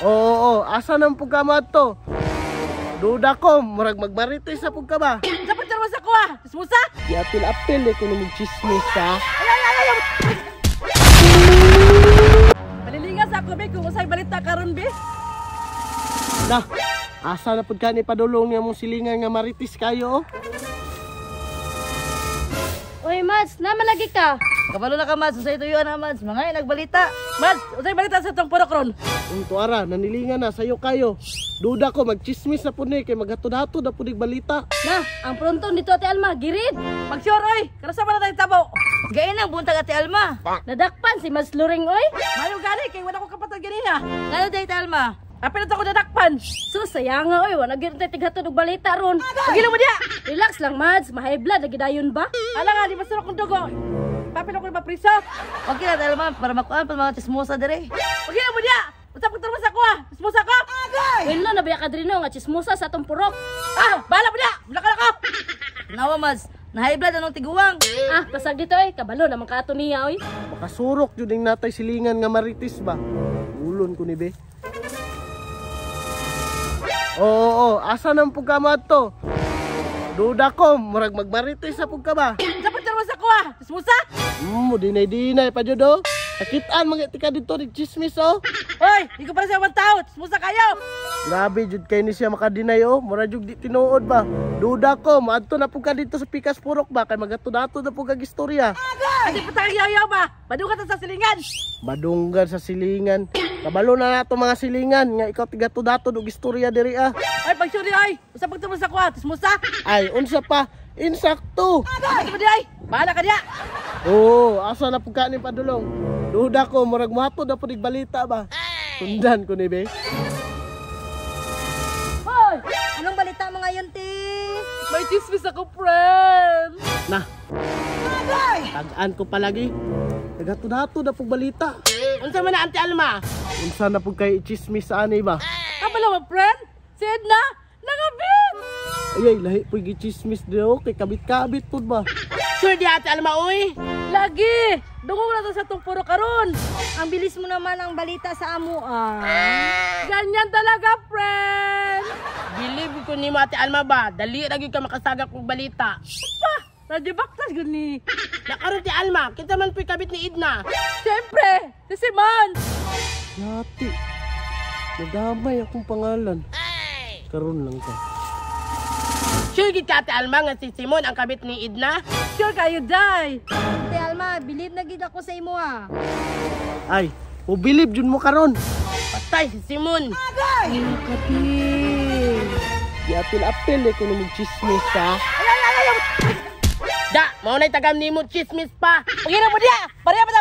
Oo, asa nang pugkamat to? Duda ko, murag magmarites sa pugka ba? Dapat termas ako ah! Smusa? Apil-apil ko na mag-chismis ha. Ay! Malilingas ako, be, kung usay balita karon be. Dah, asa na pugka ni padulong niya mong silingan nga maritis kayo, oh? Uy, Mads, naman lagi ka. Kabalo na ka, Mads. Usay tuyuan na, Mads. Mga nagbalita. Mads, usay balita sa itong purok ron. Unto ara, nanilingan na sayo kayo. Duda ko, mag-chismis na po ni, kay maghatod-hatod na po ni balita. Na, ang pronton dito, Ate Alma, girid. Mag-sure, oy. Karasa pa na tayo tabo. Gain ang buntag, Ate Alma. Nadakpan si Mads Luring, oy. Mayo gani, kay wala ko kapatid ganina. Ngano day, Ate Alma? Apil na ako nadakpan. Sus, sayang nga, oy. Wala gano'n tayo tighatod og balita ron. Pagilo mo diya. Relax lang, Mads. Mahay blood, nagidayon ba? Ala nga, di ba sarap kong dugo? Papil ako na mapriso. Okay na, Ate Alma, para makuhaan pa mga chismosa dire. Pagilo mo diya. Usap ko termas ako ah. Chismosa ko. Wala na baya ka diri no, nga chismosa sa atong purok. Ah, bala mo diya. Wala ka na ko. Nawa, Mads. Na-high blood anong tiguwang. Ah, pasag dito, oy. Kabalo naman ka ato niya, oy. Makasurok yun yung natay silingan nga maritis ba? Ulon ko ni be. Oo, asa nang pugkamat to? Duda ko, murag magmaritis sa pugka ba? Dapat termas ako ah. Chismosa? Dinay-dinay pa dyan, oh. Nakitaan mga tika dito ni chismis, oh. Hoy, di ko para sa mga tao. Chismosa kayo. Grabe, jud kay ni siya makadinay, oh. Mura jud di tinuod ba? Duda ko, maadto na pugka dito sa Pikas Purok ba? Kay magatod-atod na pugka istorya. Kasi patang yaw-yaw ba? Badugan ta sa silingan. Badunggan sa silingan. Kabalo na nato mga silingan nga ikaw tigatod-atod og istorya diri ah. Ay, pagsuri ay. Usap pag termas ako ah. Chismosa? Ay, unsa pa? Insakto. Ano mo di ay? Bahala ka diya. Oo, asa na pugka ni padulong. Duda ko, murag mahatod na po balita ba? Sundan ko ni be. Hoy, anong balita mo ngayon, ti? May chismis ako, friend. Na. Tagaan ko palagi. Nagatod-hatod na po balita. Unsa man na, Ate Alma? Unsa na po kay chismis sa ani ba? Kabalo mo, friend? Si Edna? Nangabit! Ay, lahi po yung chismis diyo. Kay kabit-kabit po ba? Sure di, Ate Alma, uy. Lagi. Dungog na to sa itong puro karon. Ang bilis mo naman ang balita sa amo, ah. Ganyan talaga, friend. Believe ko ni mo, Ate Alma ba? Dali lagi ka makasagap ng balita. Pa! Nadibaktas gani. Nakaroon ti Alma, kita man po'y kabit ni Edna. Siyempre, si Simon. Yati. Nagamay akong pangalan. Karon lang ka. Sure gid ka, Ate Alma, nga si Simon ang kabit ni Edna? Sure kayo, Day. Ate Alma, believe na gid ako sa imo, ah. Ay, ubilib jud mo karon. Patay si Simon. Ay, kapil. Apil-apil ko na mag-chismis ha. Da, maunay tagam ni mo chismis pa. Pagina mo diya. Pareha pa